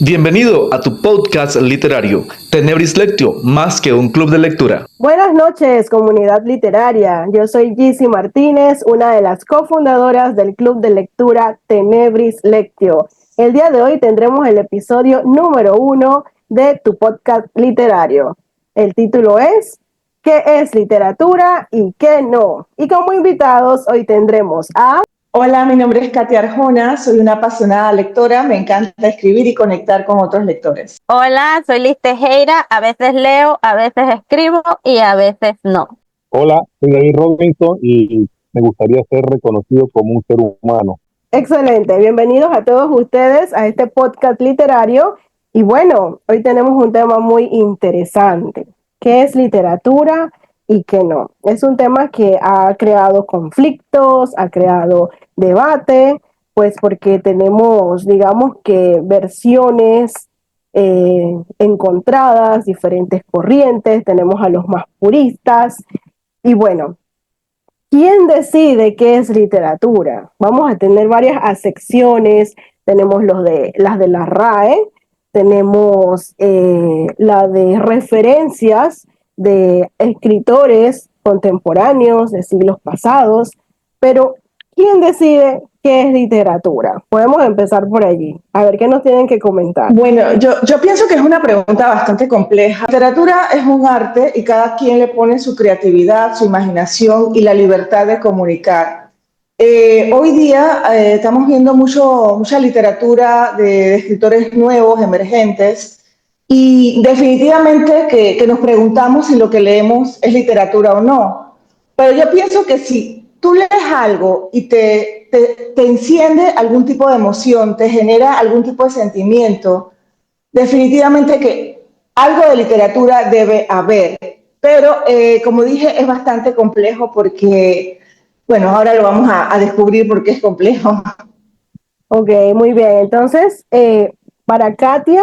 Bienvenido a tu podcast literario, Tenebris Lectio, más que un club de lectura. Buenas noches, comunidad literaria. Yo soy Gizzy Martínez, una de las cofundadoras del club de lectura Tenebris Lectio. El día de hoy tendremos el episodio número 1 de tu podcast literario. El título es ¿Qué es literatura y qué no? Y como invitados hoy tendremos a... Hola, mi nombre es Katia Arjona, soy una apasionada lectora, me encanta escribir y conectar con otros lectores. Hola, soy Liz Tejera, a veces leo, a veces escribo y a veces no. Hola, soy David Robinson y me gustaría ser reconocido como un ser humano. Excelente, bienvenidos a todos ustedes a este podcast literario. Y bueno, hoy tenemos un tema muy interesante. ¿Qué es literatura y qué no? Es un tema que ha creado conflictos, ha creado debate, pues porque tenemos, digamos que versiones encontradas, diferentes corrientes, tenemos a los más puristas. Y bueno, ¿quién decide qué es literatura? Vamos a tener varias acepciones. Tenemos las de la RAE, tenemos la de referencias de escritores contemporáneos de siglos pasados, pero ¿quién decide qué es literatura? Podemos empezar por allí, a ver qué nos tienen que comentar. Bueno, yo pienso que es una pregunta bastante compleja. La literatura es un arte y cada quien le pone su creatividad, su imaginación y la libertad de comunicar. Hoy día estamos viendo mucha literatura de escritores nuevos, emergentes, y definitivamente que nos preguntamos si lo que leemos es literatura o no. Pero yo pienso que si tú lees algo y te enciende algún tipo de emoción, te genera algún tipo de sentimiento, definitivamente que algo de literatura debe haber. Pero, como dije, es bastante complejo porque, bueno, ahora lo vamos a descubrir porque es complejo. Ok, muy bien. Entonces, para Katia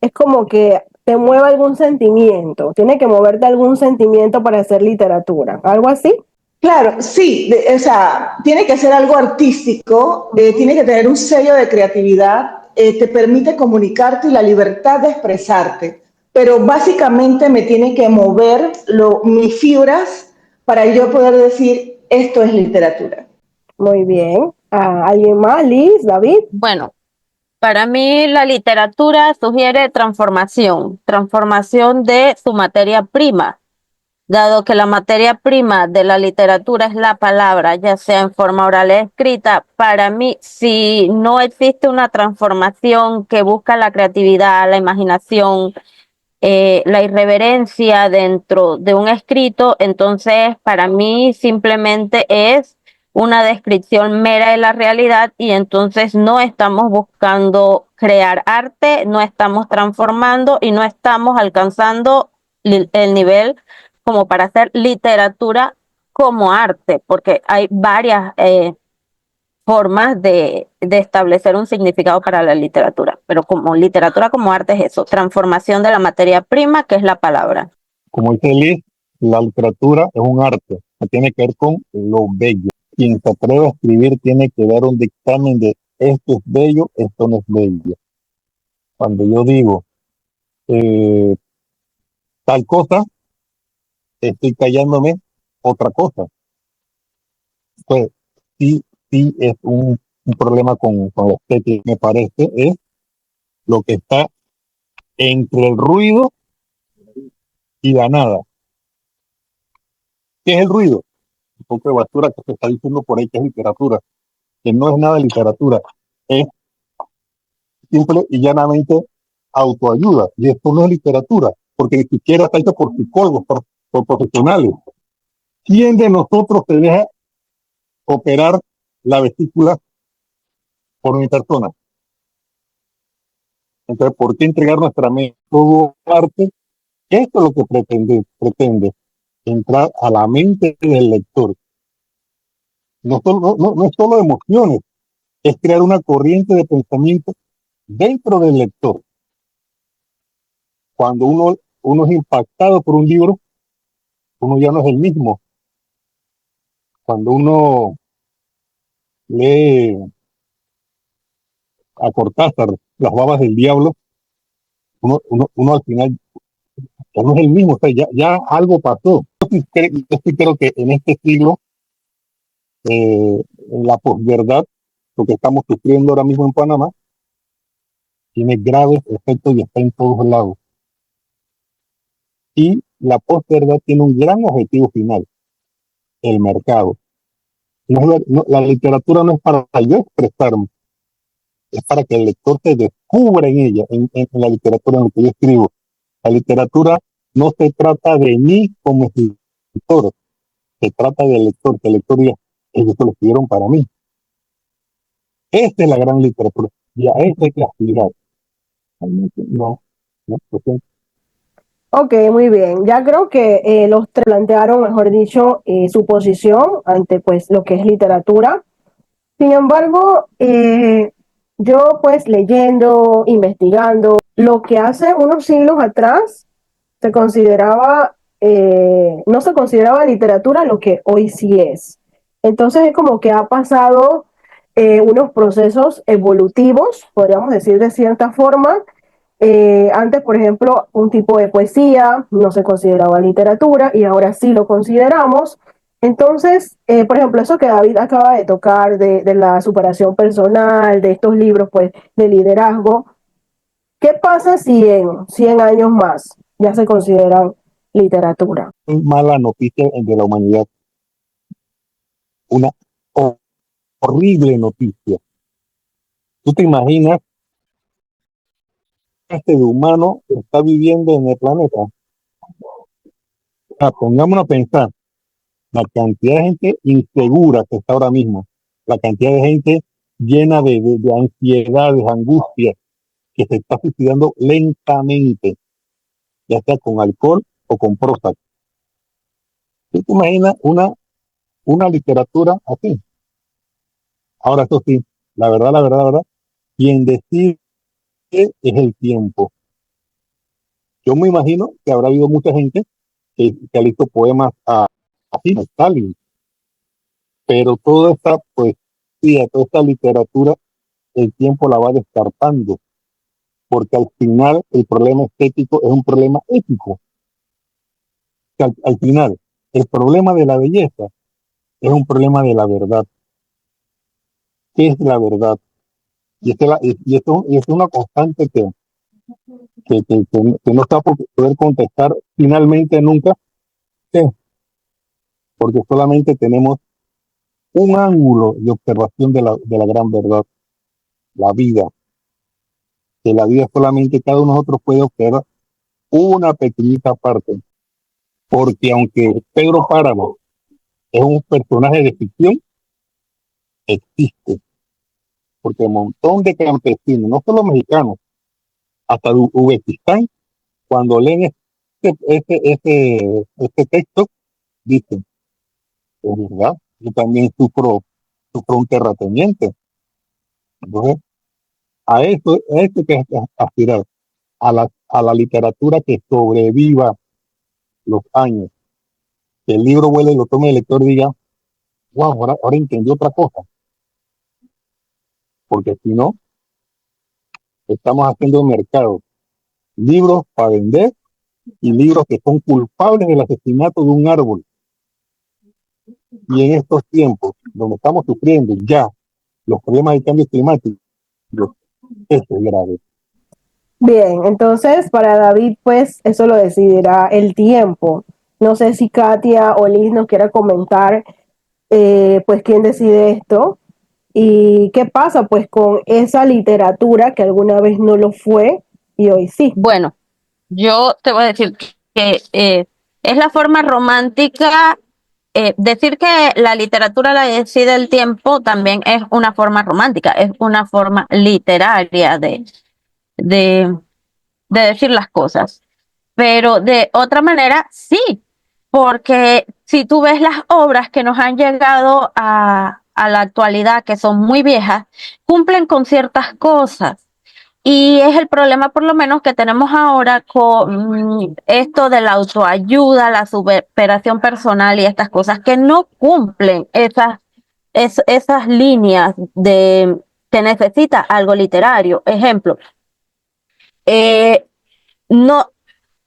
es como que te mueve algún sentimiento, tiene que moverte algún sentimiento para hacer literatura, algo así. Claro, sí, o sea, tiene que ser algo artístico, tiene que tener un sello de creatividad, te permite comunicarte y la libertad de expresarte, pero básicamente me tiene que mover mis fibras para yo poder decir esto es literatura. Muy bien. ¿Alguien más? Liz, David. Bueno, para mí la literatura sugiere transformación de su materia prima, dado que la materia prima de la literatura es la palabra, ya sea en forma oral o escrita. Para mí, si no existe una transformación que busca la creatividad, la imaginación, la irreverencia dentro de un escrito, entonces para mí simplemente es una descripción mera de la realidad y entonces no estamos buscando crear arte, no estamos transformando y no estamos alcanzando el nivel como para hacer literatura como arte, porque hay varias formas de establecer un significado para la literatura, pero como literatura como arte es eso, transformación de la materia prima, que es la palabra. Como dice Liz, la literatura es un arte, que tiene que ver con lo bello. Quien se atreve a escribir tiene que dar un dictamen de esto es bello, esto no es bello. Cuando yo digo eh, tal cosa, estoy callándome otra cosa. Pues sí, sí es un problema con la estética, me parece, es lo que está entre el ruido y la nada. ¿Qué es el ruido? Un poco de basura que se está diciendo por ahí que es literatura, que no es nada de literatura, es simple y llanamente autoayuda. Y esto no es literatura, porque ni siquiera está hecho por psicólogos, por profesionales. ¿Quién de nosotros se deja operar la vesícula por una persona? Entonces, ¿por qué entregar nuestra mente todo arte? Esto es lo que pretende entrar a la mente del lector. No es solo emociones, es crear una corriente de pensamiento dentro del lector. Cuando uno es impactado por un libro, uno ya no es el mismo. Cuando uno lee a Cortázar, Las babas del diablo, uno al final ya no es el mismo, o sea, ya algo pasó. Yo sí creo que en este siglo, en la posverdad, lo que estamos sufriendo ahora mismo en Panamá, tiene graves efectos y está en todos lados. Y la posverdad tiene un gran objetivo final, el mercado. La literatura no es para yo expresarme, es para que el lector se descubra en ella, en la literatura en la que yo escribo. La literatura no se trata de mí como escritor, se trata del lector, que el lector diga, ellos lo escribieron para mí. Esta es la gran literatura, y a esta hay que aspirar. Realmente no, no, lo siento. Ok, muy bien. Ya creo que los tres plantearon, mejor dicho, su posición ante pues lo que es literatura. Sin embargo, yo pues leyendo, investigando, lo que hace unos siglos atrás se consideraba, no se consideraba literatura lo que hoy sí es. Entonces es como que ha pasado unos procesos evolutivos, podríamos decir de cierta forma. Antes, por ejemplo, un tipo de poesía no se consideraba literatura y ahora sí lo consideramos. Entonces, por ejemplo, eso que David acaba de tocar de la superación personal, de estos libros pues, de liderazgo, ¿qué pasa si en 100 años más ya se consideran literatura? Mala noticia de la humanidad, una horrible noticia. ¿Tú te imaginas que este humano está viviendo en el planeta? Pongámonos a pensar, la cantidad de gente insegura que está ahora mismo, la cantidad de gente llena de ansiedades, angustias, que se está suicidando lentamente, ya sea con alcohol o con próstata. ¿Tú te imaginas una literatura así? Ahora, eso sí, la verdad, quien decide es el tiempo. Yo me imagino que habrá habido mucha gente que ha visto poemas así, a Stalin, pero toda esta poesía, toda esta literatura, el tiempo la va descartando, porque al final el problema estético es un problema ético. Que al final, el problema de la belleza es un problema de la verdad. ¿Qué es la verdad? Y esto es una constante que no está por poder contestar finalmente nunca, ¿qué? Porque solamente tenemos un ángulo de observación de la gran verdad, la vida. Que la vida solamente cada uno de nosotros puede observar una pequeñita parte. Porque aunque Pedro Páramo es un personaje de ficción, existe. Porque un montón de campesinos, no solo mexicanos, hasta de Uzbekistán, cuando leen este texto, dicen, es verdad, yo también sufro un terrateniente. Entonces, a eso que es aspirar, a la literatura que sobreviva los años, que el libro vuele y lo tome el lector y diga, wow, ahora entendí otra cosa, porque si no, estamos haciendo mercado, libros para vender y libros que son culpables del asesinato de un árbol. Y en estos tiempos, donde estamos sufriendo ya los problemas del cambio climático, eso es grave. Bien, entonces para David, pues eso lo decidirá el tiempo. No sé si Katia o Liz nos quiera comentar, pues quién decide esto y qué pasa pues con esa literatura que alguna vez no lo fue y hoy sí. Bueno, yo te voy a decir que es la forma romántica. Decir que la literatura la decide el tiempo también es una forma romántica, es una forma literaria de, de decir las cosas. Pero de otra manera, sí, porque si tú ves las obras que nos han llegado a la actualidad, que son muy viejas, cumplen con ciertas cosas. Y es el problema, por lo menos, que tenemos ahora con esto de la autoayuda, la superación personal y estas cosas que no cumplen esas líneas de que necesita algo literario. Ejemplo, eh, no,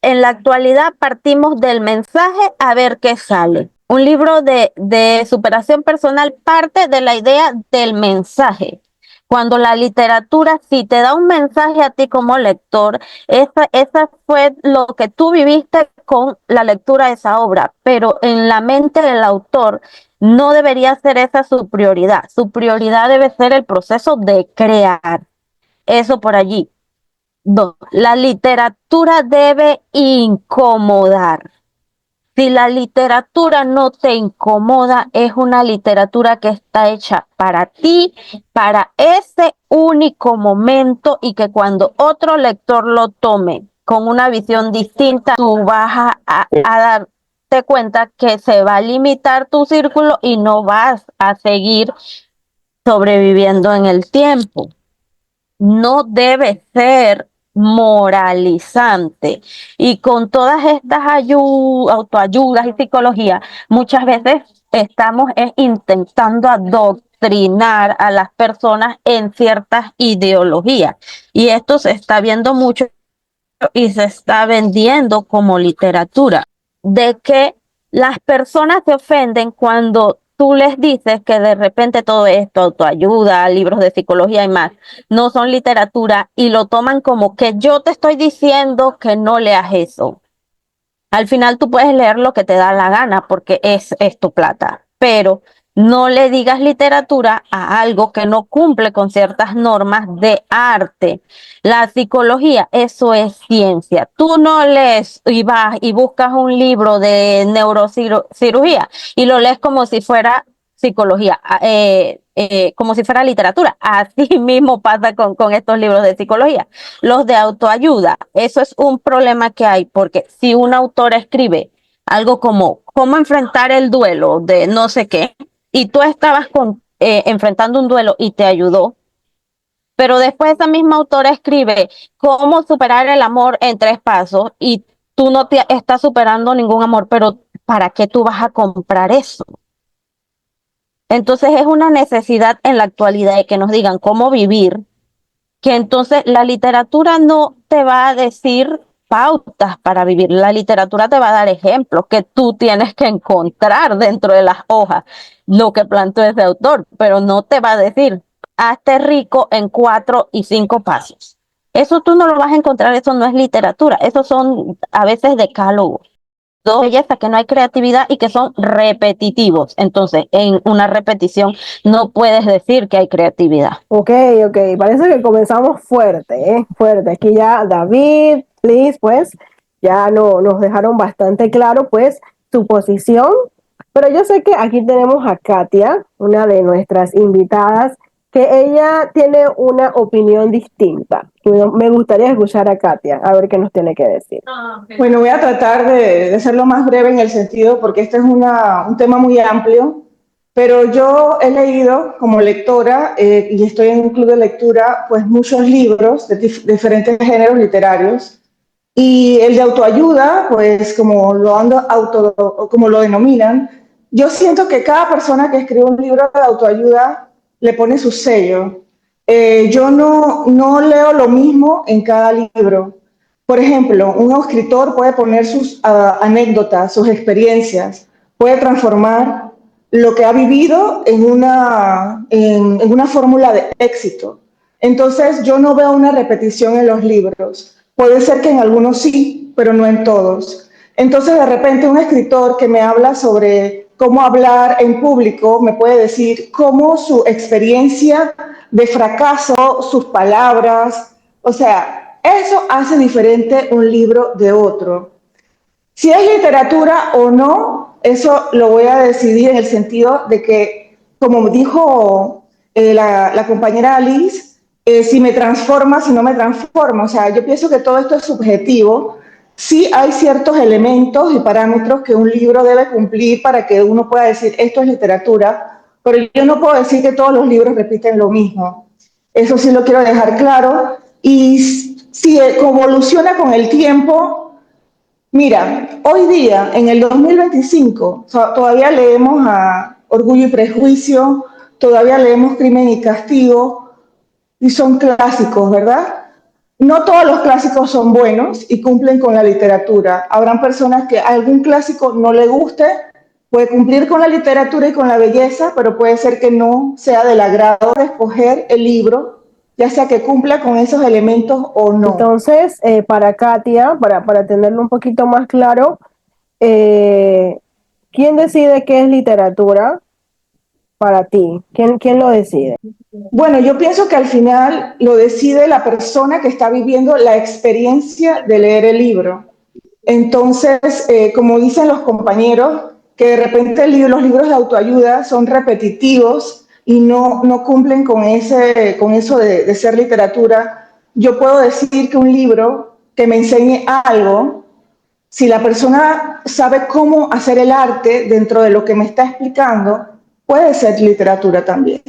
en la actualidad partimos del mensaje a ver qué sale. Un libro de superación personal parte de la idea del mensaje. Cuando la literatura sí te da un mensaje a ti como lector, esa fue lo que tú viviste con la lectura de esa obra, pero en la mente del autor no debería ser esa su prioridad. Su prioridad debe ser el proceso de crear. Eso por allí. Dos, la literatura debe incomodar. Si la literatura no te incomoda, es una literatura que está hecha para ti, para ese único momento, y que cuando otro lector lo tome con una visión distinta, tú vas a darte cuenta que se va a limitar tu círculo y no vas a seguir sobreviviendo en el tiempo. No debe ser moralizante. Y con todas estas autoayudas y psicología, muchas veces estamos intentando adoctrinar a las personas en ciertas ideologías. Y esto se está viendo mucho y se está vendiendo como literatura, de que las personas se ofenden cuando tú les dices que de repente todo esto, autoayuda, libros de psicología y más, no son literatura, y lo toman como que yo te estoy diciendo que no leas eso. Al final tú puedes leer lo que te da la gana porque es tu plata, pero no le digas literatura a algo que no cumple con ciertas normas de arte. La psicología, eso es ciencia. Tú no lees y vas y buscas un libro de neurocirugía y lo lees como si fuera psicología, como si fuera literatura. Así mismo pasa con estos libros de psicología. Los de autoayuda, eso es un problema que hay, porque si un autor escribe algo como cómo enfrentar el duelo de no sé qué, y tú estabas enfrentando un duelo y te ayudó, pero después esa misma autora escribe cómo superar el amor en 3 pasos y tú no te estás superando ningún amor, pero ¿para qué tú vas a comprar eso? Entonces es una necesidad en la actualidad de que nos digan cómo vivir, que entonces la literatura no te va a decir pautas para vivir, la literatura te va a dar ejemplos que tú tienes que encontrar dentro de las hojas, lo que planteó ese autor, pero no te va a decir, hazte rico en 4 y 5 pasos. Eso tú no lo vas a encontrar, eso no es literatura, eso son a veces decálogos. Dos, belleza, que no hay creatividad y que son repetitivos. Entonces, en una repetición no puedes decir que hay creatividad. Ok, parece que comenzamos fuerte, ¿eh? Fuerte. Aquí ya David, Liz, pues ya no, nos dejaron bastante claro, pues, su posición. Pero yo sé que aquí tenemos a Katia, una de nuestras invitadas, que ella tiene una opinión distinta. Me gustaría escuchar a Katia, a ver qué nos tiene que decir. Bueno, voy a tratar de ser lo más breve en el sentido, porque este es un tema muy amplio, pero yo he leído como lectora, y estoy en un club de lectura, pues muchos libros de diferentes géneros literarios, y el de autoayuda, pues como lo denominan, yo siento que cada persona que escribe un libro de autoayuda le pone su sello. Yo no leo lo mismo en cada libro. Por ejemplo, un escritor puede poner sus anécdotas, sus experiencias, puede transformar lo que ha vivido en una fórmula de éxito. Entonces, yo no veo una repetición en los libros. Puede ser que en algunos sí, pero no en todos. Entonces, de repente, un escritor que me habla sobre cómo hablar en público me puede decir cómo su experiencia de fracaso, sus palabras, o sea, eso hace diferente un libro de otro. Si es literatura o no, eso lo voy a decidir en el sentido de que, como dijo la compañera Alice, si me transforma, si no me transforma. O sea, yo pienso que todo esto es subjetivo. Sí hay ciertos elementos y parámetros que un libro debe cumplir para que uno pueda decir esto es literatura, pero yo no puedo decir que todos los libros repiten lo mismo. Eso sí lo quiero dejar claro. Y si evoluciona con el tiempo, mira, hoy día, en el 2025, todavía leemos a Orgullo y Prejuicio, todavía leemos Crimen y Castigo, y son clásicos, ¿verdad? No todos los clásicos son buenos y cumplen con la literatura. Habrán personas que a algún clásico no le guste, puede cumplir con la literatura y con la belleza, pero puede ser que no sea del agrado de escoger el libro, ya sea que cumpla con esos elementos o no. Entonces, para Katia, para tenerlo un poquito más claro, ¿quién decide qué es literatura para ti? ¿Quién lo decide? Bueno, yo pienso que al final lo decide la persona que está viviendo la experiencia de leer el libro. Entonces, como dicen los compañeros, que de repente los libros de autoayuda son repetitivos y no cumplen con eso de ser literatura, yo puedo decir que un libro que me enseñe algo, si la persona sabe cómo hacer el arte dentro de lo que me está explicando, puede ser literatura también.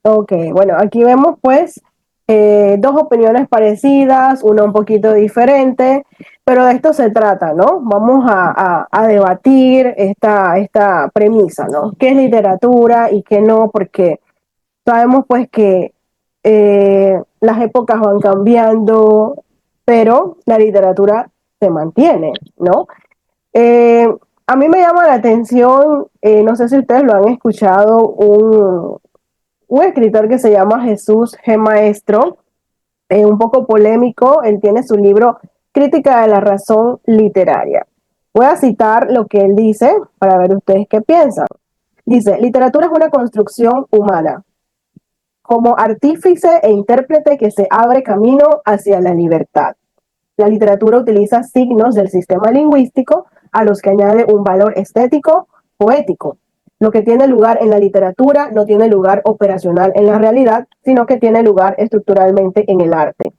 Ok, bueno, aquí vemos pues dos opiniones parecidas, una un poquito diferente, pero de esto se trata, ¿no? Vamos a debatir esta premisa, ¿no? ¿Qué es literatura y qué no? Porque sabemos pues que las épocas van cambiando, pero la literatura se mantiene, ¿no? Eh, a mí me llama la atención, no sé si ustedes lo han escuchado, un escritor que se llama Jesús G. Maestro, un poco polémico. Él tiene su libro Crítica de la Razón Literaria. Voy a citar lo que él dice para ver ustedes qué piensan. Dice, literatura es una construcción humana, como artífice e intérprete que se abre camino hacia la libertad. La literatura utiliza signos del sistema lingüístico a los que añade un valor estético, poético. Lo que tiene lugar en la literatura no tiene lugar operacional en la realidad, sino que tiene lugar estructuralmente en el arte.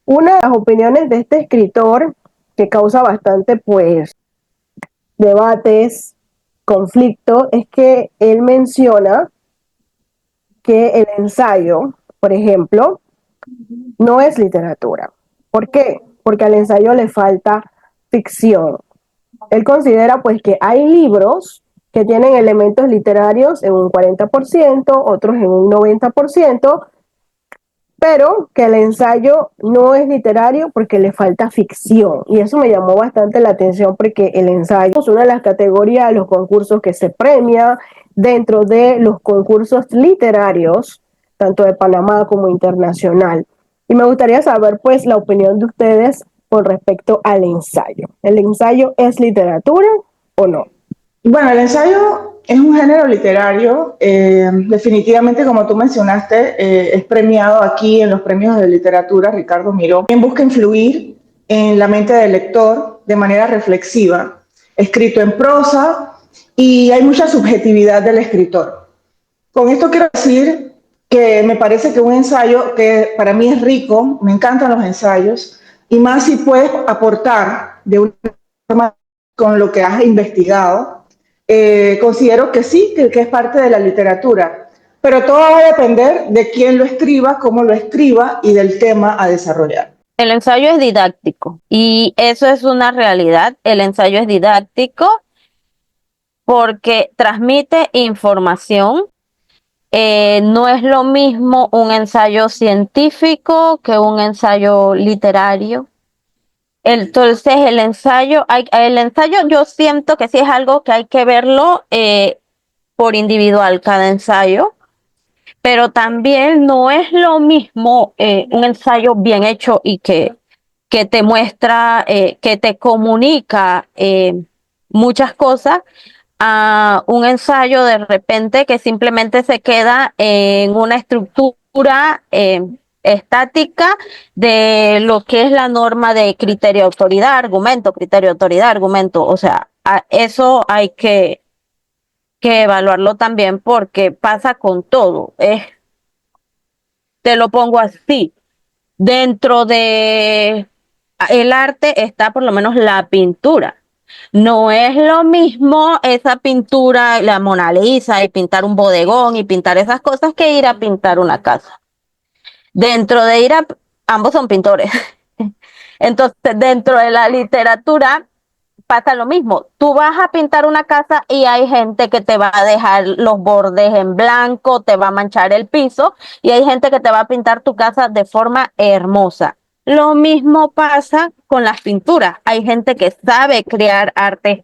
Una de las opiniones de este escritor que causa bastante, pues, debates, conflicto, es que él menciona que el ensayo, por ejemplo, no es literatura. ¿Por qué? Porque al ensayo le falta ficción. Él considera pues que hay libros que tienen elementos literarios en un 40%, otros en un 90%, pero que el ensayo no es literario porque le falta ficción. Y eso me llamó bastante la atención porque el ensayo es una de las categorías de los concursos que se premia dentro de los concursos literarios, tanto de Panamá como internacional. Y me gustaría saber pues la opinión de ustedes con respecto al ensayo. ¿El ensayo es literatura o no? Bueno, el ensayo es un género literario, definitivamente como tú mencionaste, es premiado aquí en los premios de literatura Ricardo Miró. Busca influir en la mente del lector de manera reflexiva, escrito en prosa y hay mucha subjetividad del escritor. Con esto quiero decir que me parece que un ensayo que para mí es rico, me encantan los ensayos, y más si puedes aportar de una forma con lo que has investigado, considero que sí, que es parte de la literatura, pero todo va a depender de quién lo escriba, cómo lo escriba y del tema a desarrollar. El ensayo es didáctico y eso es una realidad. El ensayo es didáctico porque transmite información. No es lo mismo un ensayo científico que un ensayo literario. Entonces el ensayo yo siento que sí es algo que hay que verlo por individual cada ensayo, pero también no es lo mismo un ensayo bien hecho y que te muestra, que te comunica muchas cosas, a un ensayo de repente que simplemente se queda en una estructura estática de lo que es la norma de criterio, autoridad, argumento, criterio, autoridad, argumento. O sea, eso hay que evaluarlo también porque pasa con todo. Te lo pongo así. Dentro de el arte está por lo menos la pintura. No es lo mismo esa pintura, la Mona Lisa, y pintar un bodegón y pintar esas cosas que ir a pintar una casa. Dentro de ambos son pintores. Entonces, dentro de la literatura pasa lo mismo. Tú vas a pintar una casa y hay gente que te va a dejar los bordes en blanco, te va a manchar el piso, y hay gente que te va a pintar tu casa de forma hermosa. Lo mismo pasa con las pinturas. Hay gente que sabe crear arte,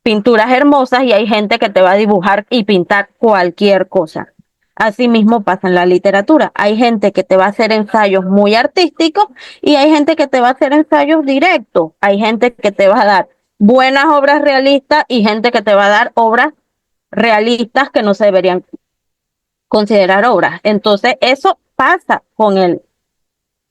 pinturas hermosas, y hay gente que te va a dibujar y pintar cualquier cosa. Asimismo pasa en la literatura. Hay gente que te va a hacer ensayos muy artísticos y hay gente que te va a hacer ensayos directos. Hay gente que te va a dar buenas obras realistas y gente que te va a dar obras realistas que no se deberían considerar obras. Entonces, eso pasa con el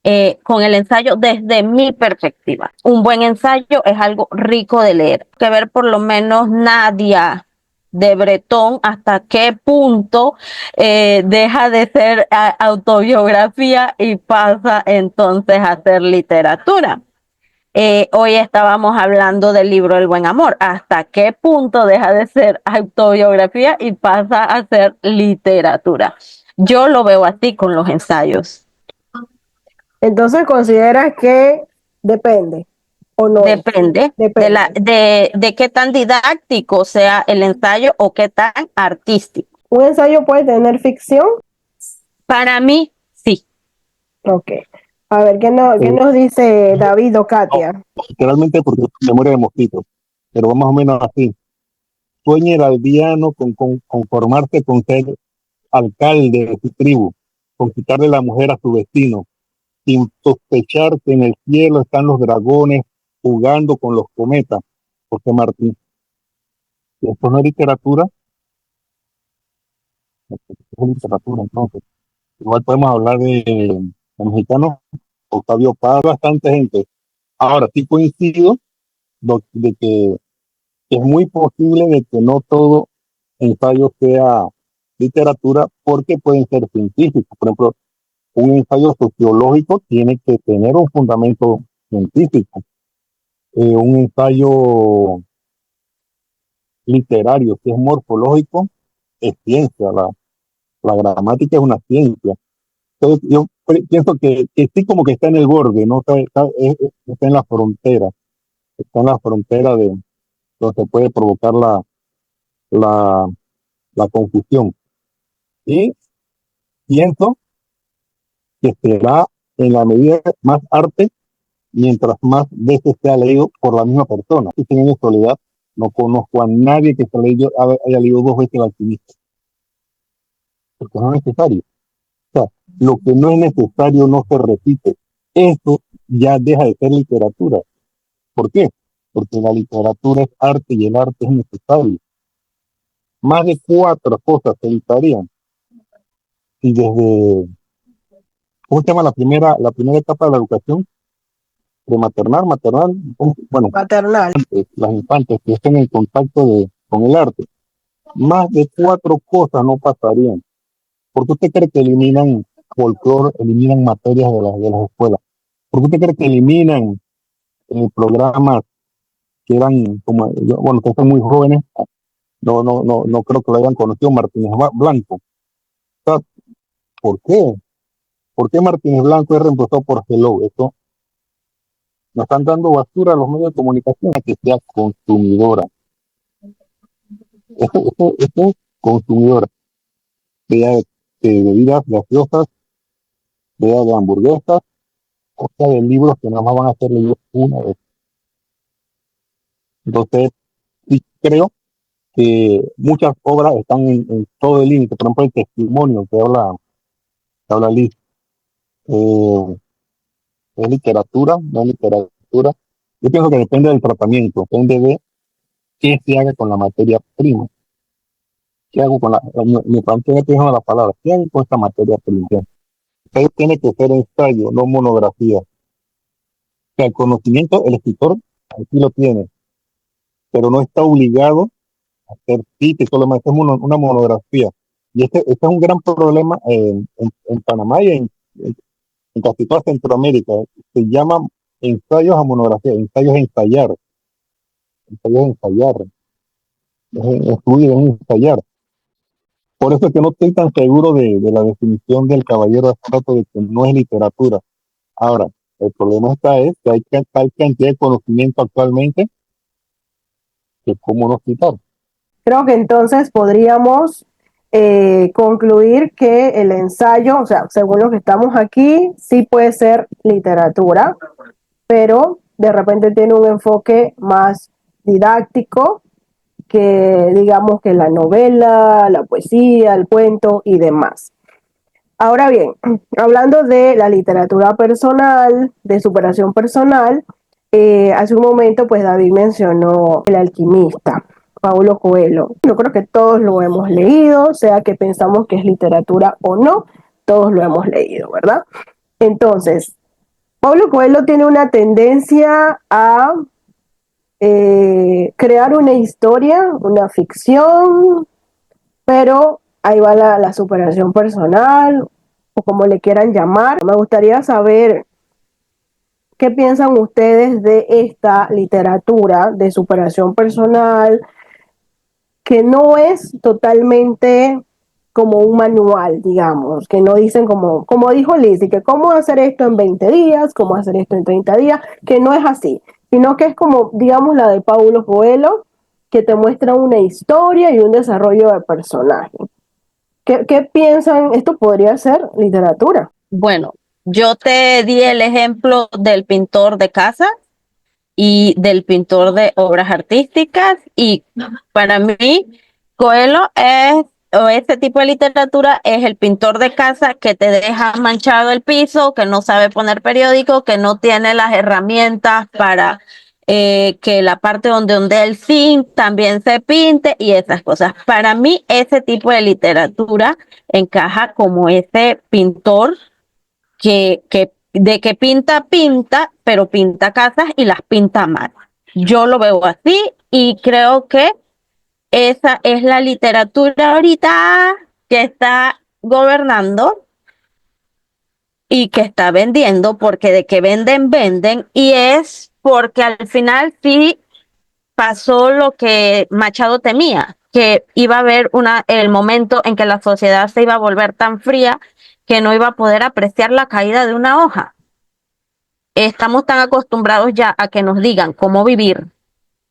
ensayo desde mi perspectiva. Un buen ensayo es algo rico de leer. Hay que ver por lo menos Nadia de Bretón hasta qué punto deja de ser autobiografía y pasa entonces a ser literatura. Hoy estábamos hablando del libro El Buen Amor. ¿Hasta qué punto deja de ser autobiografía y pasa a ser literatura? Yo lo veo así con los ensayos. Entonces consideras que depende o no es. Depende de qué tan didáctico sea el ensayo o qué tan artístico. ¿Un ensayo puede tener ficción? Para mí, sí. Ok. A ver, ¿qué nos dice David o Katia? Literalmente porque se muere de mosquitos, pero va más o menos así. Sueña el aldeano con conformarse con ser alcalde de su tribu, con quitarle la mujer a su vecino, sin sospechar que en el cielo están los dragones jugando con los cometas. José Martín. Si esto no es literatura, es literatura entonces. Igual podemos hablar de mexicanos, Octavio Paz, bastante gente. Ahora sí coincido de que es muy posible de que no todo ensayo sea literatura porque pueden ser científicos. Por ejemplo, un ensayo sociológico tiene que tener un fundamento científico. Un ensayo literario, si es morfológico, es ciencia. La gramática es una ciencia. Entonces, yo pienso que sí como que está en el borde, ¿no? Está en la frontera. Está en la frontera de donde se puede provocar la, la confusión. Y pienso que será en la medida más arte mientras más veces sea leído por la misma persona. Estoy teniendo soledad, no conozco a nadie que haya leído dos veces El Alquimista, porque no es necesario. O sea, lo que no es necesario no se repite. Eso ya deja de ser literatura. ¿Por qué? Porque la literatura es arte y el arte es necesario. Más de cuatro cosas se evitarían si desde, ¿cómo se llama la primera etapa de la educación? Prematernal, maternal, bueno, Paternal. las infantes que estén en contacto con el arte. Más de cuatro cosas no pasarían. ¿Por qué usted cree que eliminan folclore, eliminan materias de las escuelas? ¿Por qué usted cree que eliminan programas que eran como, bueno, que son muy jóvenes? No creo que lo hayan conocido Martínez Blanco. O sea, ¿por qué? ¿Por qué Martínez Blanco es reemplazado por Hello? Esto nos están dando basura a los medios de comunicación a que sea consumidora. Esto es consumidora. Sea de bebidas gaseosas, sea de hamburguesas, o sea de libros que nada más van a ser leídos una vez. Entonces, sí creo que muchas obras están en todo el límite. Por ejemplo, el testimonio que habla Liz, es literatura, no es literatura. Yo pienso que depende del tratamiento, depende de qué se haga con la materia prima. ¿Qué hago con mi planteo es la palabra? ¿Qué hago con esta materia prima? Entonces tiene que ser ensayo, no monografía. O sea, el conocimiento, el escritor aquí lo tiene, pero no está obligado a hacer que solo es una monografía. Y este es un gran problema en Panamá y en casi toda Centroamérica. Se llaman ensayos a monografía, ensayos a ensayar, ensayos a ensayar, es fluido, es ensayar. Por eso es que no estoy tan seguro de la definición del caballero hace rato de que no es literatura. Ahora, el problema es que hay tal cantidad de conocimiento actualmente que cómo no citar. Creo que entonces podríamos concluir que el ensayo, o sea, según lo que estamos aquí, sí puede ser literatura, pero de repente tiene un enfoque más didáctico que digamos que la novela, la poesía, el cuento y demás. Ahora bien, hablando de la literatura personal, de superación personal, hace un momento pues David mencionó El alquimista, Paulo Coelho. Yo creo que todos lo hemos leído, sea que pensamos que es literatura o no, todos lo hemos leído, ¿verdad? Entonces, Paulo Coelho tiene una tendencia a crear una historia, una ficción, pero ahí va la superación personal o como le quieran llamar. Me gustaría saber qué piensan ustedes de esta literatura de superación personal que no es totalmente como un manual, digamos, que no dicen como dijo Lizzie, que cómo hacer esto en 20 días, cómo hacer esto en 30 días, que no es así, sino que es como, digamos, la de Paulo Coelho, que te muestra una historia y un desarrollo de personaje. ¿Qué piensan? ¿Esto podría ser literatura? Bueno, yo te di el ejemplo del pintor de casa y del pintor de obras artísticas, y para mí Coelho es, o este tipo de literatura es el pintor de casa que te deja manchado el piso, que no sabe poner periódico, que no tiene las herramientas para que la parte donde el zinc también se pinte y esas cosas. Para mí ese tipo de literatura encaja como ese pintor que pinta, pinta, pero pinta casas y las pinta mal. Yo lo veo así y creo que esa es la literatura ahorita que está gobernando y que está vendiendo, porque de que venden, venden, y es porque al final sí pasó lo que Machado temía, que iba a haber el momento en que la sociedad se iba a volver tan fría que no iba a poder apreciar la caída de una hoja. Estamos tan acostumbrados ya a que nos digan cómo vivir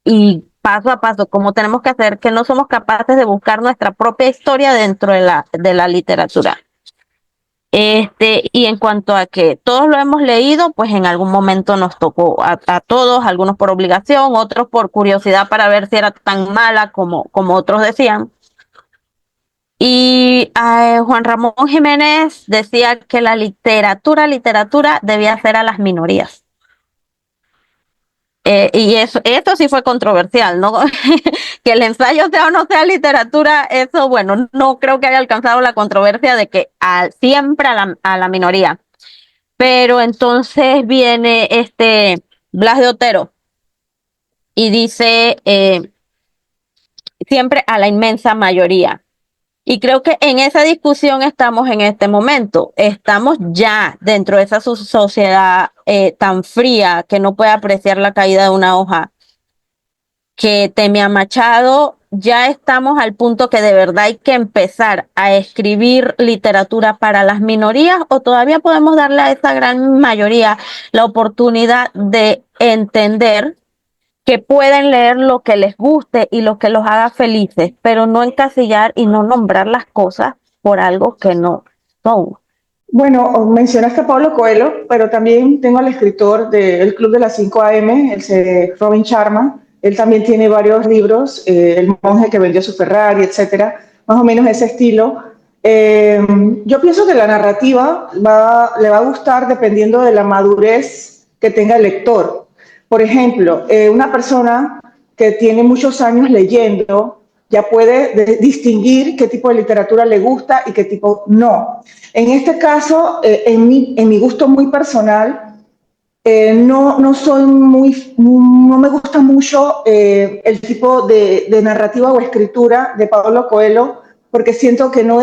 y paso a paso cómo tenemos que hacer, que no somos capaces de buscar nuestra propia historia dentro de la literatura. Y en cuanto a que todos lo hemos leído, pues en algún momento nos tocó a todos, algunos por obligación, otros por curiosidad para ver si era tan mala como otros decían. Y Juan Ramón Jiménez decía que la literatura debía ser a las minorías. Y eso sí fue controversial, ¿no? Que el ensayo sea o no sea literatura, eso, bueno, no creo que haya alcanzado la controversia de que siempre a la minoría. Pero entonces viene Blas de Otero y dice siempre a la inmensa mayoría. Y creo que en esa discusión estamos en este momento. Estamos ya dentro de esa sociedad tan fría que no puede apreciar la caída de una hoja, que teme a Machado. Ya estamos al punto que de verdad hay que empezar a escribir literatura para las minorías, o todavía podemos darle a esa gran mayoría la oportunidad de entender que pueden leer lo que les guste y lo que los haga felices, pero no encasillar y no nombrar las cosas por algo que no son. Bueno, mencionaste a Pablo Coelho, pero también tengo al escritor del Club de las 5 AM, Robin Sharma. Él también tiene varios libros, El monje que vendió su Ferrari, etcétera, más o menos ese estilo. Yo pienso que la narrativa le va a gustar dependiendo de la madurez que tenga el lector. Por ejemplo, una persona que tiene muchos años leyendo ya puede distinguir qué tipo de literatura le gusta y qué tipo no. En este caso, en mi gusto muy personal, no me gusta mucho el tipo de narrativa o escritura de Paulo Coelho, porque siento que no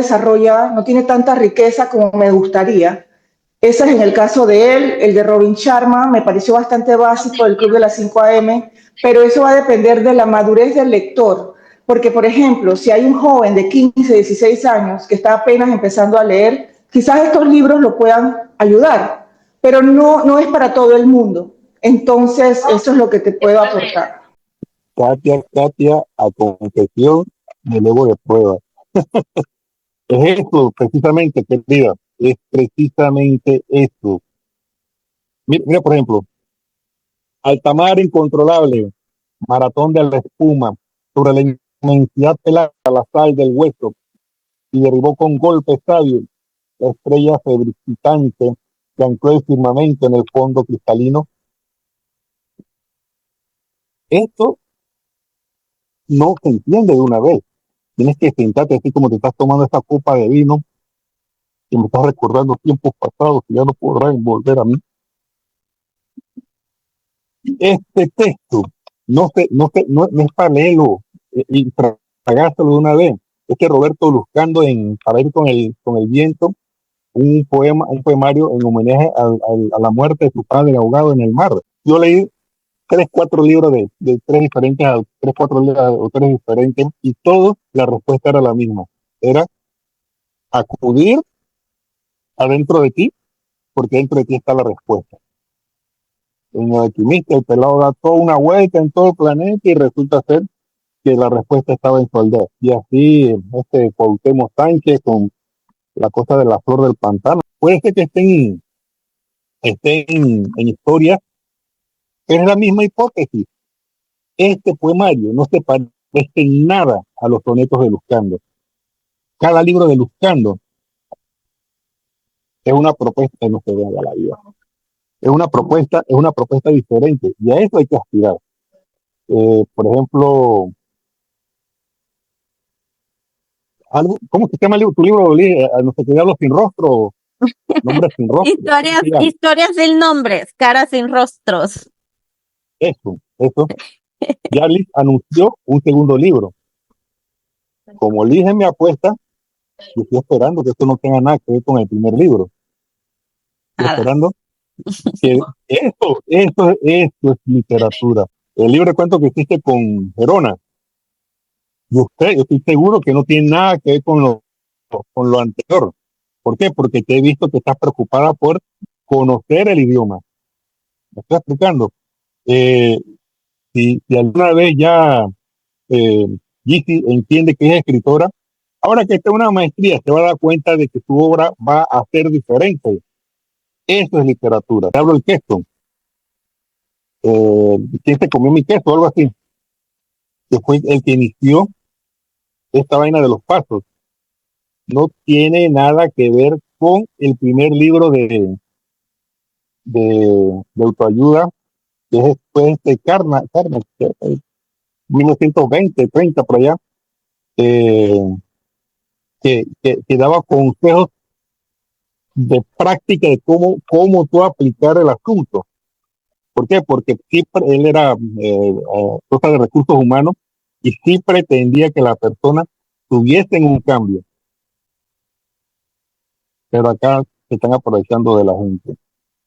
tiene tanta riqueza como me gustaría. Ese es en el caso de él. El de Robin Sharma me pareció bastante básico, el Club de las 5 AM, pero eso va a depender de la madurez del lector. Porque, por ejemplo, si hay un joven de 15, 16 años que está apenas empezando a leer, quizás estos libros lo puedan ayudar, pero no es para todo el mundo. Entonces, eso es lo que te puedo aportar. Katia, a confesión, me elevo de prueba. Es eso, precisamente, querida. Es precisamente eso. Mira, mira, por ejemplo, Altamar incontrolable, Maratón de la espuma, sobre la inmensidad pelada, la sal del hueso, y derribó con golpe sabio la estrella febricitante que ancló el firmamento en el fondo cristalino. Esto no se entiende de una vez. Tienes que sentarte así como te estás tomando esta copa de vino y me estás recordando tiempos pasados que ya no podrán volver a mí. Este texto no es paralelo y tragárselo de una vez. Es que Roberto Luzcando en Para ir con el viento, un poemario en homenaje a la muerte de su padre ahogado en el mar. Yo leí tres, cuatro libros de tres, cuatro autores diferentes y todos la respuesta era la misma. Era acudir adentro de ti, porque dentro de ti está la respuesta. En el alquimista, el pelado da toda una vuelta en todo el planeta y resulta ser que la respuesta estaba en su aldea. Y así, Cuauhtémoc Sánchez con la cosa de la flor del pantano. Puede ser que estén en historia, pero es la misma hipótesis. Este poemario no se parece en nada a los sonetos de Luzcando. Cada libro de Luzcando es una propuesta, no se vea la vida. Es una propuesta diferente y a eso hay que aspirar. Por ejemplo, ¿cómo se llama tu libro? No sé qué, Diablos sin rostro, Nombres sin rostro. Historias sin nombres, caras sin rostros. Eso. Ya Liz anunció un segundo libro. Como Liz me apuesta, yo estoy esperando que esto no tenga nada que ver con el primer libro. Estoy esperando que esto es literatura. El libro de cuentos que hiciste con Verona, yo estoy seguro que no tiene nada que ver con lo anterior. ¿Por qué? Porque te he visto que estás preocupada por conocer el idioma. ¿Me estoy explicando? Si alguna vez ya Gizzy entiende que es escritora, ahora que está en una maestría se va a dar cuenta de que su obra va a ser diferente. Eso es literatura. Te hablo del queso. ¿Quién se comió mi queso? Algo así. Que fue el que inició esta vaina de los pasos. No tiene nada que ver con el primer libro de autoayuda, que es después de Carna, 1920, 30 por allá, que daba consejos de práctica de cómo tú aplicar el asunto. ¿Por qué? Porque siempre él era cosa de recursos humanos y sí pretendía que la persona tuviese un cambio. Pero acá se están aprovechando de la gente,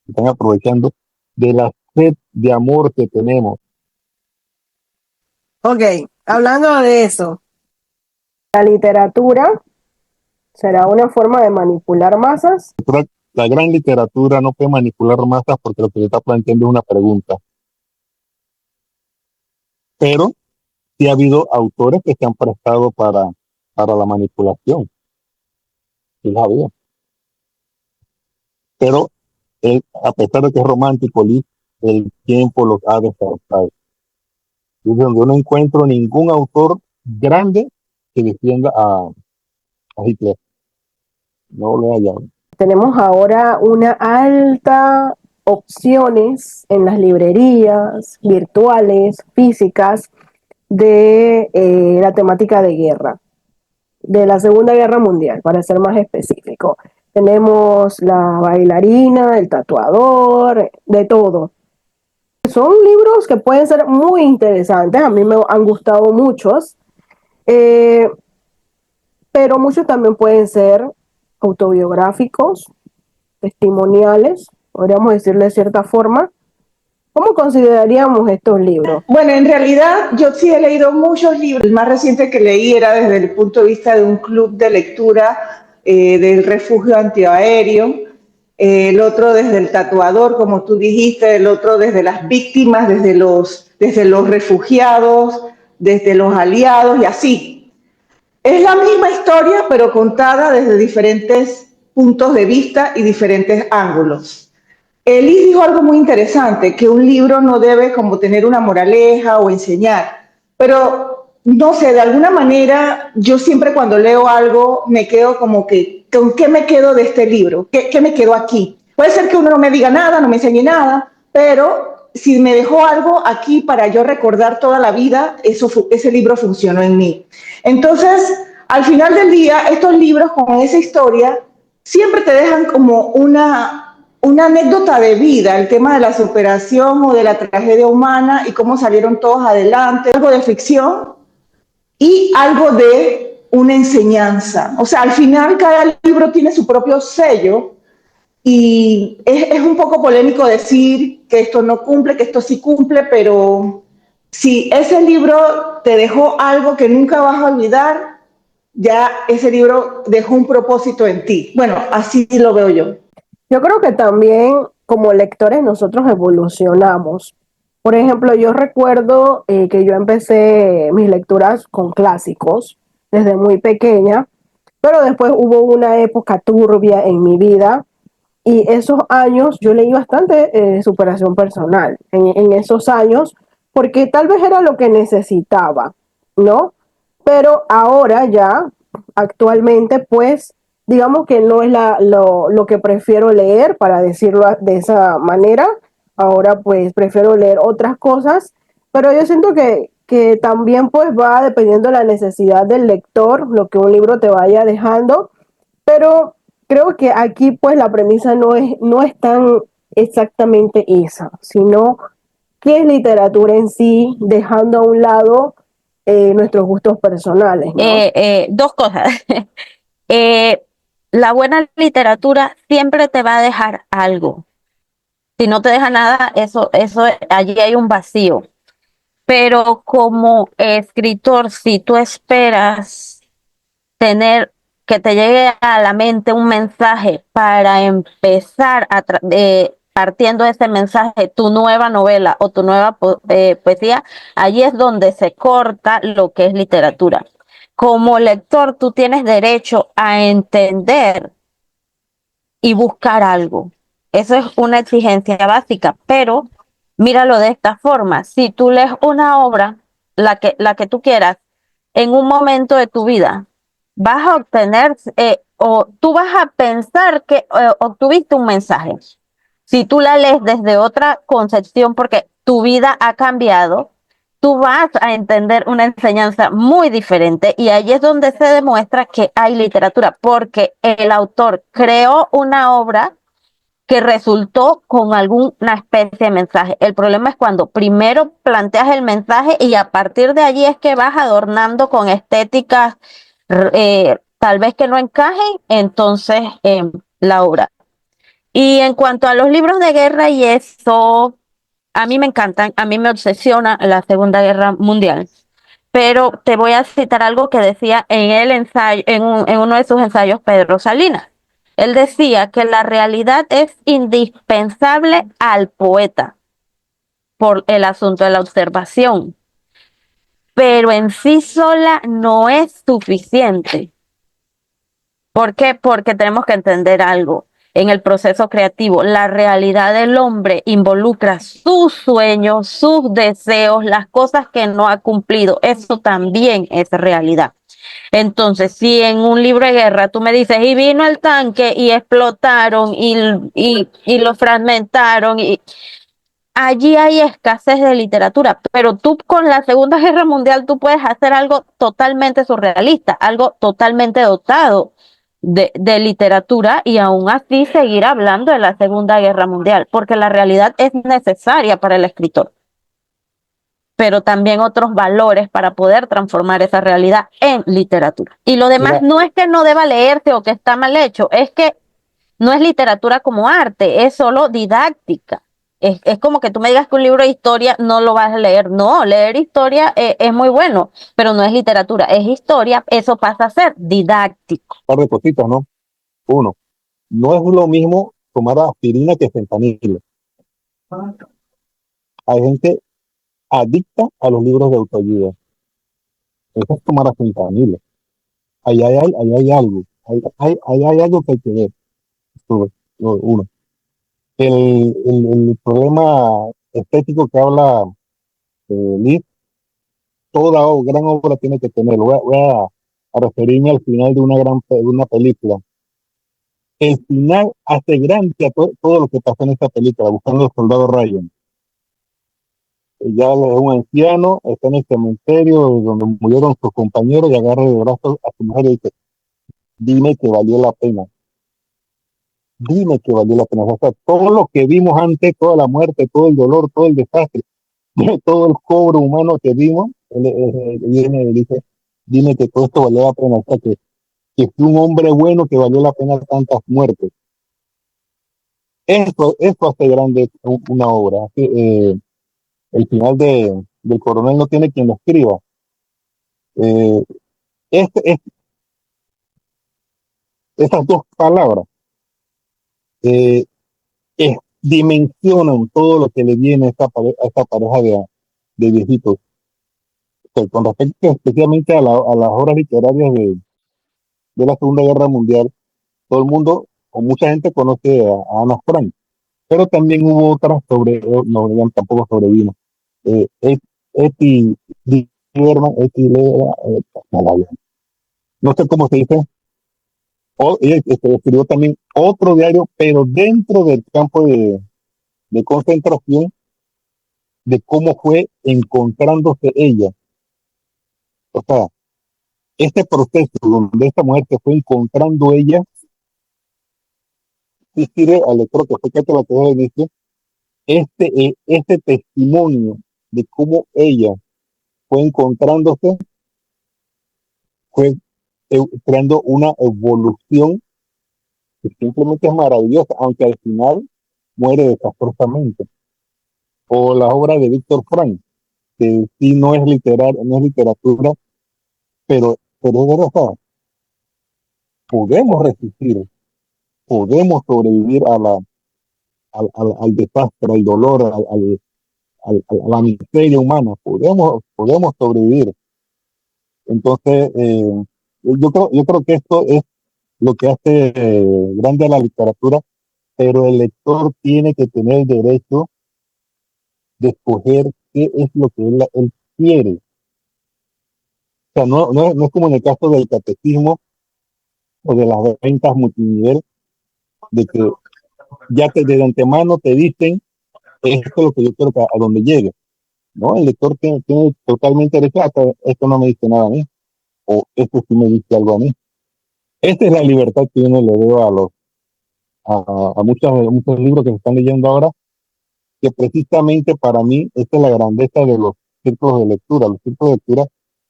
se están aprovechando de la sed de amor que tenemos. Ok, hablando de eso, la literatura será una forma de manipular masas. La gran literatura no puede manipular masas porque lo que se está planteando es una pregunta. Pero sí ha habido autores que se han prestado para la manipulación. Sí la había. Pero él, a pesar de que es romántico, el tiempo los ha descartado. Y donde no encuentro ningún autor grande que defienda a Hitler. No lo he hallado. Tenemos ahora una alta opciones en las librerías virtuales, físicas, de la temática de guerra, de la Segunda Guerra Mundial, para ser más específico. Tenemos la bailarina, el tatuador, de todo. Son libros que pueden ser muy interesantes, a mí me han gustado muchos, pero muchos también pueden ser autobiográficos, testimoniales, podríamos decirle de cierta forma. ¿Cómo consideraríamos estos libros? Bueno, en realidad yo sí he leído muchos libros. El más reciente que leí era desde el punto de vista de un club de lectura del refugio antiaéreo, el otro desde el tatuador, como tú dijiste, el otro desde las víctimas, desde los refugiados, desde los aliados y así. Es la misma historia, pero contada desde diferentes puntos de vista y diferentes ángulos. Elis dijo algo muy interesante, que un libro no debe como tener una moraleja o enseñar, pero no sé, de alguna manera yo siempre cuando leo algo me quedo como que, ¿con qué me quedo de este libro? ¿Qué me quedo aquí? Puede ser que uno no me diga nada, no me enseñe nada, pero si me dejó algo aquí para yo recordar toda la vida, ese libro funcionó en mí. Entonces, al final del día, estos libros con esa historia siempre te dejan como una anécdota de vida, el tema de la superación o de la tragedia humana y cómo salieron todos adelante, algo de ficción y algo de una enseñanza. O sea, al final cada libro tiene su propio sello y es un poco polémico decir que esto no cumple, que esto sí cumple, pero si ese libro te dejó algo que nunca vas a olvidar, ya ese libro dejó un propósito en ti. Bueno, así lo veo yo. Yo creo que también como lectores nosotros evolucionamos. Por ejemplo, yo recuerdo que yo empecé mis lecturas con clásicos desde muy pequeña, pero después hubo una época turbia en mi vida y esos años yo leí bastante superación personal en esos años porque tal vez era lo que necesitaba, ¿no? Pero ahora ya, actualmente, pues digamos que no es lo que prefiero leer, para decirlo de esa manera. Ahora pues prefiero leer otras cosas, pero yo siento que también pues va dependiendo de la necesidad del lector, lo que un libro te vaya dejando, pero creo que aquí pues la premisa no es tan exactamente esa, sino qué es literatura en sí, dejando a un lado nuestros gustos personales, ¿no? Dos cosas. Eh, la buena literatura siempre te va a dejar algo. Si no te deja nada, allí hay un vacío. Pero como escritor, si tú esperas tener que te llegue a la mente un mensaje para empezar partiendo de ese mensaje tu nueva novela o tu nueva poesía, allí es donde se corta lo que es literatura. Como lector, tú tienes derecho a entender y buscar algo. Eso es una exigencia básica, pero míralo de esta forma. Si tú lees una obra, la que tú quieras, en un momento de tu vida, vas a obtener o tú vas a pensar que obtuviste un mensaje. Si tú la lees desde otra concepción, porque tu vida ha cambiado, tú vas a entender una enseñanza muy diferente y ahí es donde se demuestra que hay literatura, porque el autor creó una obra que resultó con alguna especie de mensaje. El problema es cuando primero planteas el mensaje y a partir de allí es que vas adornando con estéticas tal vez que no encajen, entonces la obra. Y en cuanto a los libros de guerra y eso, a mí me encantan, a mí me obsesiona la Segunda Guerra Mundial. Pero te voy a citar algo que decía en el ensayo, en uno de sus ensayos Pedro Salinas. Él decía que la realidad es indispensable al poeta por el asunto de la observación, pero en sí sola no es suficiente. ¿Por qué? Porque tenemos que entender algo. En el proceso creativo, la realidad del hombre involucra sus sueños, sus deseos, las cosas que no ha cumplido. Eso también es realidad. Entonces, si en un libro de guerra tú me dices, y vino el tanque y explotaron y lo fragmentaron, y allí hay escasez de literatura, pero tú con la Segunda Guerra Mundial tú puedes hacer algo totalmente surrealista, algo totalmente dotado de literatura y aún así seguir hablando de la Segunda Guerra Mundial, porque la realidad es necesaria para el escritor, pero también otros valores para poder transformar esa realidad en literatura. Y lo demás Mira, no es que no deba leerse o que está mal hecho, es que no es literatura como arte, es solo didáctica. Es como que tú me digas que un libro de historia no lo vas a leer. No, leer historia es muy bueno, pero no es literatura, es historia, eso pasa a ser didáctico. un par de cositas, ¿no? Uno, no es lo mismo tomar aspirina que fentanilo. Hay gente adicta a los libros de autoayuda. Eso es tomar fentanilo. ahí hay algo, hay algo que hay que ver. Uno, el problema estético que habla Liz, toda gran obra tiene que tener. A referirme al final de de una película. El final hace grande a todo lo que pasó en esta película, buscando al soldado Ryan. Ya es un anciano, está en el cementerio donde murieron sus compañeros y agarra de brazos a su mujer y dice, dime que valió la pena, dime que valió la pena. O sea, todo lo que vimos antes, toda la muerte, todo el dolor, todo el desastre, todo el cobro humano que vimos, él viene y dice, dime que todo esto valió la pena. O sea, que fue un hombre bueno que valió la pena tantas muertes. Eso hace grande una obra. El final del coronel no tiene quien lo escriba. Eh, este, esas dos palabras eh, dimensionan todo lo que le viene a a esta pareja de viejitos. Con respecto especialmente a las obras literarias de la Segunda Guerra Mundial, todo el mundo o mucha gente conoce a Ana Frank, pero también hubo otras no, ella tampoco sobrevino. Eh, Et- Eti Lieberman, no sé cómo se dice, ella escribió también otro diario, pero dentro del campo de concentración, de cómo fue encontrándose ella. O sea, este proceso donde esta mujer se fue encontrando ella, sí sirve al lector que fue que te lo que inicio, este testimonio de cómo ella fue encontrándose, fue creando una evolución que simplemente es maravillosa, aunque al final muere desastrosamente. O la obra de Víctor Frank, que sí no es literatura, pero es verdad, o sea, podemos resistir, podemos sobrevivir al desastre, al dolor, a la miseria humana, podemos sobrevivir. Entonces, yo creo que esto es lo que hace grande a la literatura, pero el lector tiene que tener el derecho de escoger qué es lo que él quiere. O sea, no es como en el caso del catecismo o de las ventas multinivel, de que ya de antemano te dicen, esto es lo que yo quiero a donde llegue. ¿No? El lector tiene totalmente derecho a esto no me dice nada a mí, o esto sí me dice algo a mí. Esta es la libertad que yo no le veo a muchos libros que se están leyendo ahora, que precisamente para mí esta es la grandeza de los círculos de lectura. Los círculos de lectura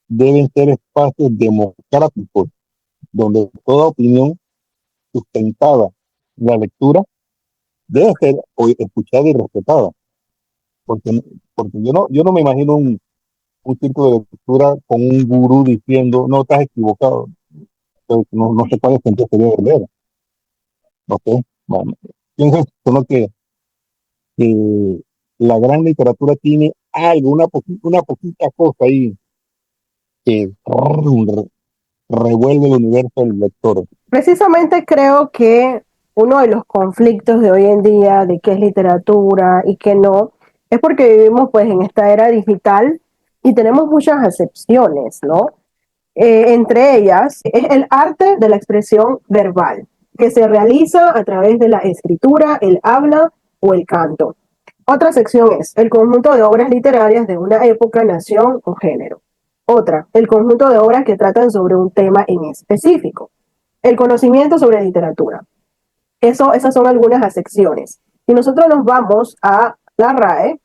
deben ser espacios democráticos, donde toda opinión sustentada en la lectura debe ser escuchada y respetada. Porque, porque yo no me imagino un círculo de lectura con un gurú diciendo, no, estás equivocado. Entonces, no sé cuál es el sentido que debe leer. No sé. Bueno, pienso solo que la gran literatura tiene algo, una poquita cosa ahí que revuelve el universo del lector. Precisamente creo que uno de los conflictos de hoy en día de qué es literatura y qué no, es porque vivimos pues en esta era digital y tenemos muchas acepciones, ¿no? Entre ellas es el arte de la expresión verbal, que se realiza a través de la escritura, el habla o el canto. Otra sección es el conjunto de obras literarias de una época, nación o género. Otra, el conjunto de obras que tratan sobre un tema en específico. El conocimiento sobre literatura. Esas son algunas acepciones. Si nosotros nos vamos a la RAE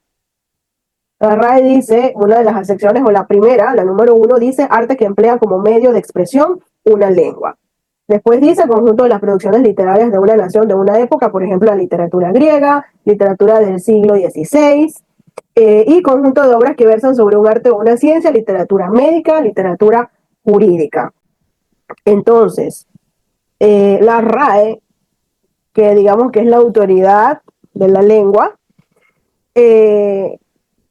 dice, una de las acepciones, o la primera, la número 1, dice arte que emplea como medio de expresión una lengua. Después dice conjunto de las producciones literarias de una nación, de una época, por ejemplo, la literatura griega, literatura del siglo XVI, y conjunto de obras que versan sobre un arte o una ciencia, literatura médica, literatura jurídica. Entonces, la RAE, que digamos que es la autoridad de la lengua,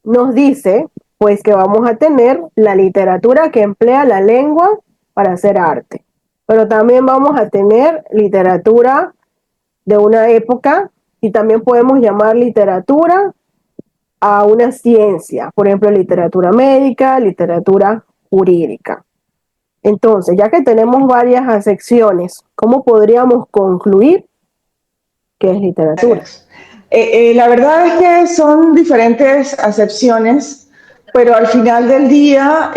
nos dice pues que vamos a tener la literatura que emplea la lengua para hacer arte. pero también vamos a tener literatura de una época y también podemos llamar literatura a una ciencia, por ejemplo, literatura médica, literatura jurídica. Entonces, ya que tenemos varias acepciones, ¿cómo podríamos concluir qué es literatura? La verdad es que son diferentes acepciones, pero al final del día,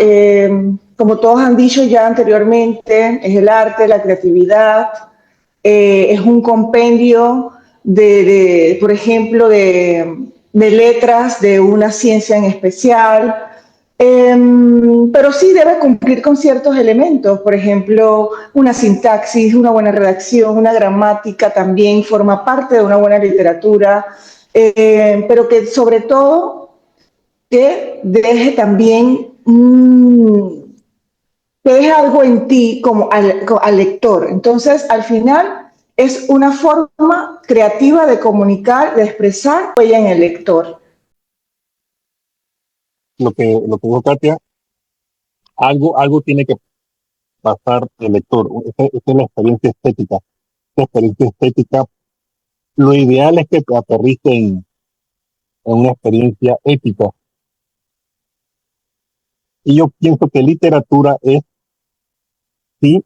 como todos han dicho ya anteriormente, es el arte, la creatividad, es un compendio por ejemplo, de letras de una ciencia en especial, pero sí debe cumplir con ciertos elementos, por ejemplo, una sintaxis, una buena redacción, una gramática también forma parte de una buena literatura, pero que sobre todo que deje también que deje algo en ti como al lector. Entonces, al final es una forma creativa de comunicar, de expresar huella en el lector. Lo que dijo Katia, algo tiene que pasar el lector. Esta es la experiencia estética. La experiencia estética, lo ideal es que te aterrice en una experiencia ética. Y yo pienso que literatura es si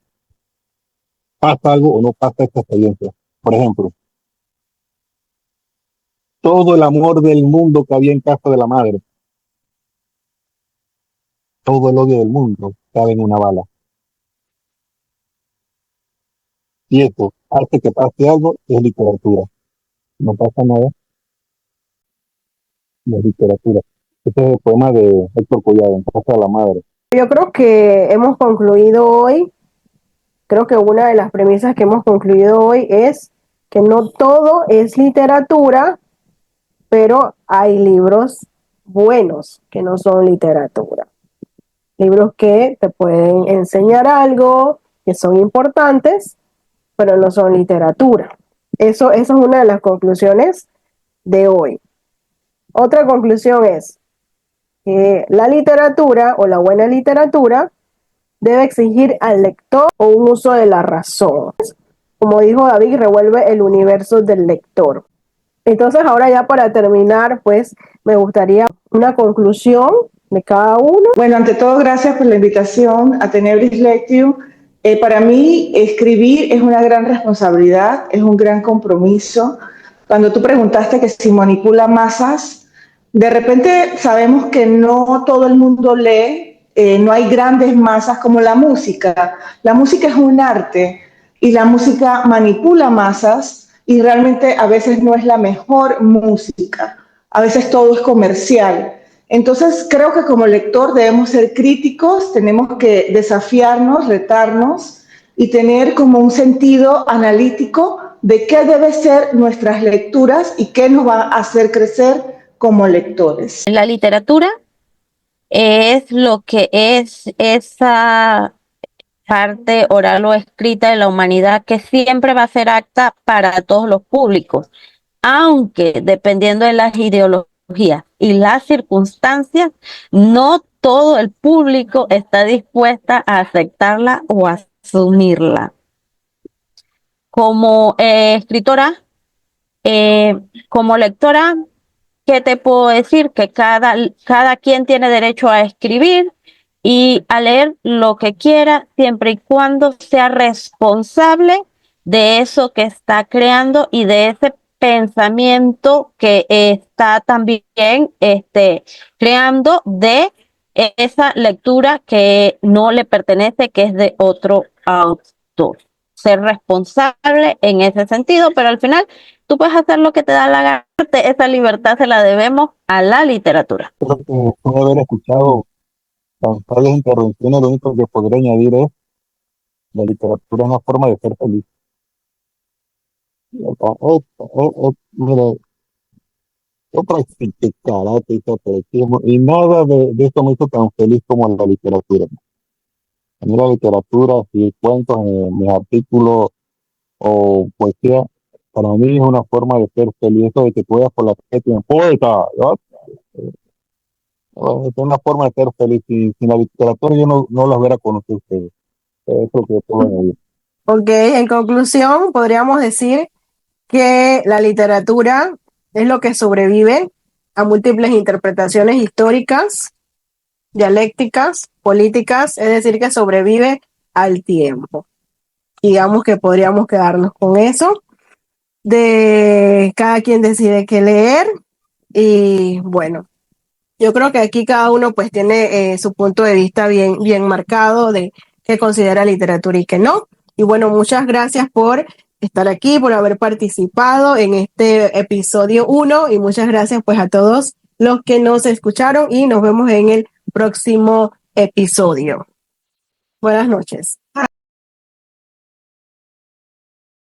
pasa algo o no pasa esta experiencia. Por ejemplo, todo el amor del mundo que había en casa de la madre, todo el odio del mundo cabe en una bala. Y eso hace que pase algo, es literatura. No pasa nada, no es literatura. Este es el poema de Héctor Collado, en casa de la madre. Yo creo que hemos concluido hoy, creo que una de las premisas que hemos concluido hoy es que no todo es literatura, pero hay libros buenos que no son literatura. Libros que te pueden enseñar algo, que son importantes, pero no son literatura. Eso es una de las conclusiones de hoy. Otra conclusión es que la literatura o la buena literatura debe exigir al lector un uso de la razón. Como dijo David, revuelve el universo del lector. Entonces, ahora ya para terminar, pues me gustaría una conclusión de cada uno. Bueno, ante todo, gracias por la invitación a Tenebris Lectio. Para mí, escribir es una gran responsabilidad, es un gran compromiso. Cuando tú preguntaste que si manipula masas, de repente sabemos que no todo el mundo lee, no hay grandes masas como la música. La música es un arte y la música manipula masas y realmente a veces no es la mejor música, a veces todo es comercial. Entonces creo que como lector debemos ser críticos, tenemos que desafiarnos, retarnos y tener como un sentido analítico de qué debe ser nuestras lecturas y qué nos va a hacer crecer como lectores. La literatura es lo que es esa parte oral o escrita de la humanidad que siempre va a ser apta para todos los públicos, aunque dependiendo de las ideologías y las circunstancias, no todo el público está dispuesta a aceptarla o a asumirla. Como escritora, como lectora, ¿qué te puedo decir? Que cada quien tiene derecho a escribir y a leer lo que quiera, siempre y cuando sea responsable de eso que está creando y de ese pensamiento que está también creando de esa lectura que no le pertenece, que es de otro autor. Ser responsable en ese sentido, pero al final tú puedes hacer lo que te da la gana. Esa libertad se la debemos a la literatura. Creo que después de haber escuchado tantas intervenciones, lo único que podría añadir es la literatura es una forma de ser feliz. Mira, yo practiqué karate y atletismo y nada de esto me hizo tan feliz como la literatura. A mí la literatura, si cuentos, mis artículos o poesía, para mí es una forma de ser feliz. Eso de que tú vayas por la calle y poeta, ¿no? Es una forma de ser feliz. Sin la literatura yo no las hubiera conocido a ustedes. Eso es lo que puedo añadir. Ok, en conclusión, podríamos decir que la literatura es lo que sobrevive a múltiples interpretaciones históricas, dialécticas, políticas, es decir, que sobrevive al tiempo. Digamos que podríamos quedarnos con eso, de cada quien decide qué leer y bueno, yo creo que aquí cada uno pues tiene su punto de vista bien marcado de qué considera literatura y qué no. Y bueno, muchas gracias por estar aquí, por haber participado en este episodio 1 y muchas gracias pues a todos los que nos escucharon y nos vemos en el próximo episodio. Buenas noches.